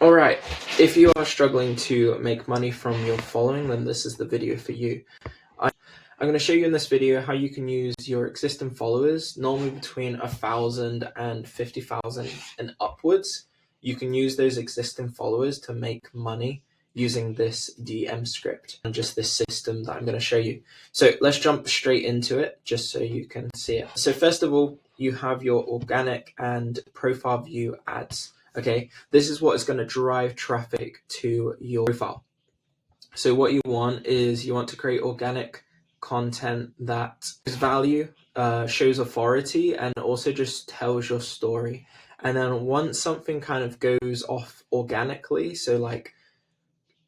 All right, if you are struggling to make money from your following, then this is the video for you. I'm going to show you in this video how you can use your existing followers, normally between 1,000 and 50,000 and upwards. You can use those existing followers to make money using this DM script and just this system that I'm going to show you. So let's jump straight into it just so you can see it. So first of all, you have your organic and profile view ads. Okay, this is what is going to drive traffic to your profile. So what you want is you want to create organic content that is value, shows authority, and also just tells your story. And then once something kind of goes off organically, so like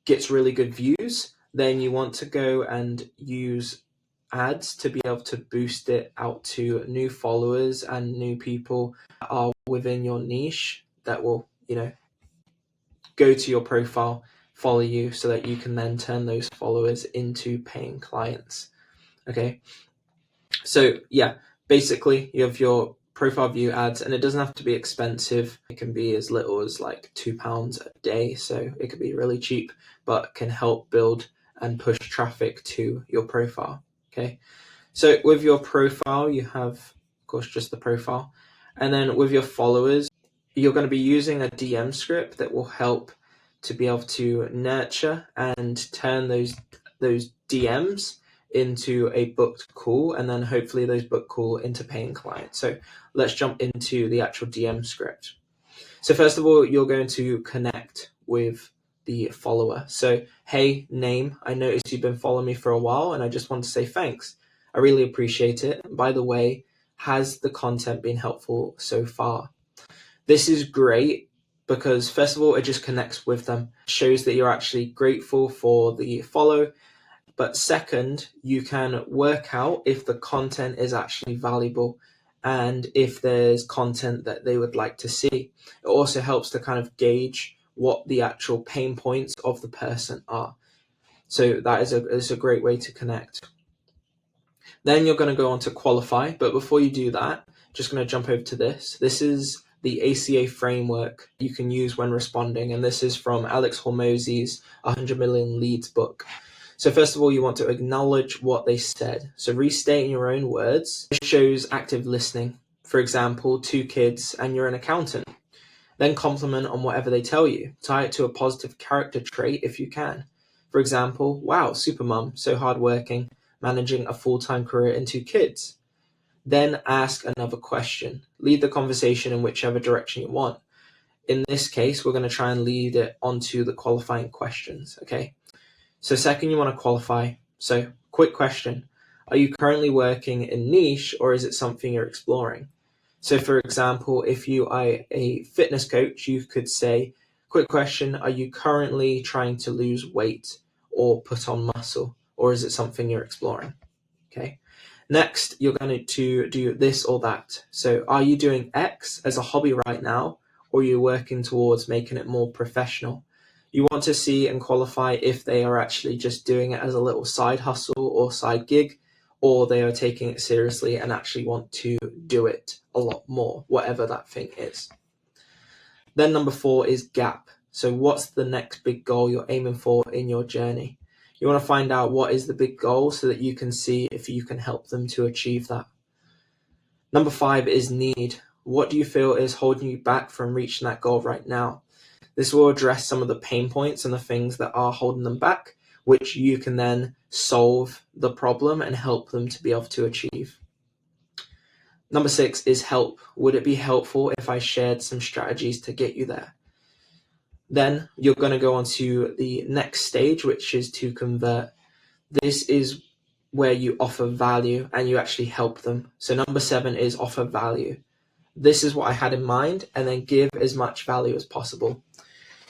gets really good views, then you want to go and use ads to be able to boost it out to new followers and new people that are within your niche that will, go to your profile, follow you, so that you can then turn those followers into paying clients. Okay, so yeah, basically you have your profile view ads, and it doesn't have to be expensive. It can be as little as like £2 a day, so it could be really cheap, but can help build and push traffic to your profile. Okay, so with your profile, you have, of course, just the profile, and then with your followers, you're going to be using a DM script that will help to be able to nurture and turn those DMs into a booked call, and then hopefully those booked call into paying clients. So let's jump into the actual DM script. So first of all, you're going to connect with the follower. So, hey, name, I noticed you've been following me for a while, and I just want to say thanks. I really appreciate it. By the way, has the content been helpful so far? This is great because first of all, it just connects with them, shows that you're actually grateful for the follow. But second, you can work out if the content is actually valuable and if there's content that they would like to see. It also helps to kind of gauge what the actual pain points of the person are. So that is a great way to connect. Then you're going to go on to qualify. But before you do that, just going to jump over to this. This is the ACA framework you can use when responding. And this is from Alex Hormozi's 100 Million Leads book. So first of all, you want to acknowledge what they said. So restate in your own words. This shows active listening. For example, 2 kids and you're an accountant. Then compliment on whatever they tell you. Tie it to a positive character trait if you can. For example, wow, supermom, so hardworking, managing a full-time career and 2 kids. Then ask another question. Lead the conversation in whichever direction you want. In this case, we're going to try and lead it onto the qualifying questions, okay? So second, you want to qualify. So quick question. Are you currently working in niche, or is it something you're exploring? So for example, if you are a fitness coach, you could say, quick question, are you currently trying to lose weight or put on muscle, or is it something you're exploring? Okay. Next, you're going to do this or that. So are you doing X as a hobby right now, or are you working towards making it more professional? You want to see and qualify if they are actually just doing it as a little side hustle or side gig, or they are taking it seriously and actually want to do it a lot more, whatever that thing is. Then number 4 is gap. So what's the next big goal you're aiming for in your journey? You want to find out what is the big goal so that you can see if you can help them to achieve that. Number 5 is need. What do you feel is holding you back from reaching that goal right now? This will address some of the pain points and the things that are holding them back, which you can then solve the problem and help them to be able to achieve. Number 6 is help. Would it be helpful if I shared some strategies to get you there? Then you're going to go on to the next stage, which is to convert. This is where you offer value and you actually help them. So number 7 is offer value. This is what I had in mind, and then give as much value as possible.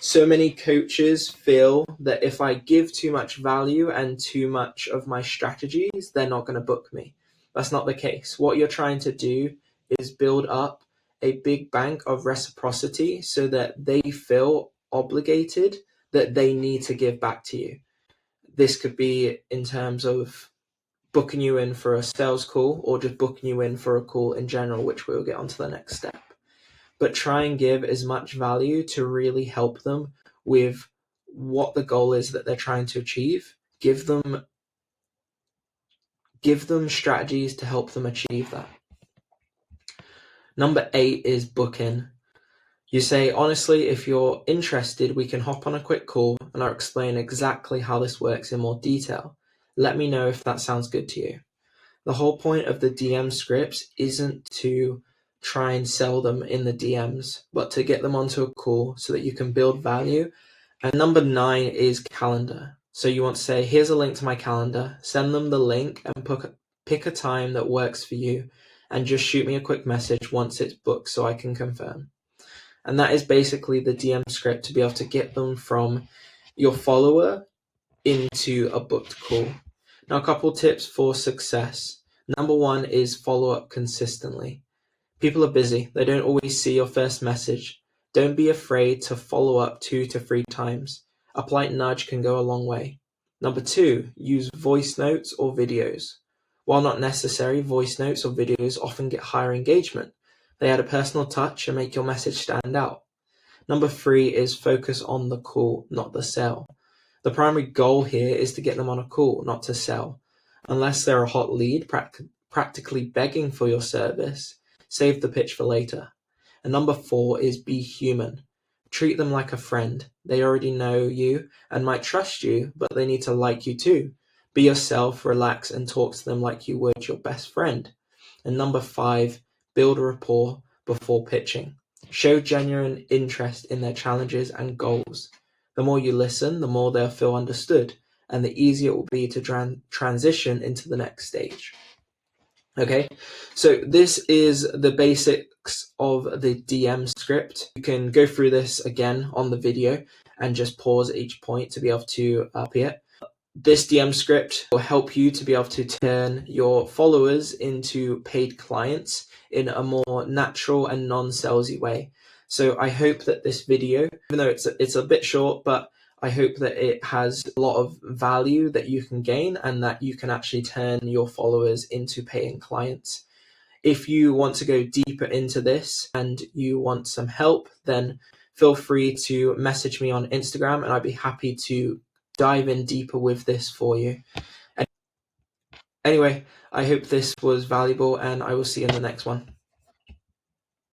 So many coaches feel that if I give too much value and too much of my strategies, they're not going to book me. That's not the case. What you're trying to do is build up a big bank of reciprocity so that they feel obligated that they need to give back to you. This could be in terms of booking you in for a sales call or just booking you in for a call in general, which we'll get onto the next step. but try and give as much value to really help them with what the goal is that they're trying to achieve. Give them strategies to help them achieve that. Number 8 is book in. You say, honestly, if you're interested, we can hop on a quick call and I'll explain exactly how this works in more detail. Let me know if that sounds good to you. The whole point of the DM scripts isn't to try and sell them in the DMs, but to get them onto a call so that you can build value. And number 9 is calendar. So you want to say, here's a link to my calendar, send them the link and pick a time that works for you and just shoot me a quick message once it's booked so I can confirm. And that is basically the DM script to be able to get them from your follower into a booked call. Now, a couple tips for success. Number 1 is follow up consistently. People are busy. They don't always see your first message. Don't be afraid to follow up 2 to 3 times. A polite nudge can go a long way. Number 2, use voice notes or videos. While not necessary, voice notes or videos often get higher engagement. They add a personal touch and make your message stand out. Number 3 is focus on the call, not the sell. The primary goal here is to get them on a call, not to sell. Unless they're a hot lead, practically begging for your service, save the pitch for later. And number 4 is be human. Treat them like a friend. They already know you and might trust you, but they need to like you too. Be yourself, relax, and talk to them like you would your best friend. And number 5, build a rapport before pitching. Show genuine interest in their challenges and goals. The more you listen, the more they'll feel understood, and the easier it will be to transition into the next stage. Okay, so this is the basics of the DM script. You can go through this again on the video and just pause at each point to be able to copy it. This DM script will help you to be able to turn your followers into paid clients in a more natural and non-salesy way. So I hope that this video, even though it's a bit short, but I hope that it has a lot of value that you can gain and that you can actually turn your followers into paying clients. If you want to go deeper into this and you want some help, then feel free to message me on Instagram and I'd be happy to dive in deeper with this for you. Anyway, I hope this was valuable and I will see you in the next one.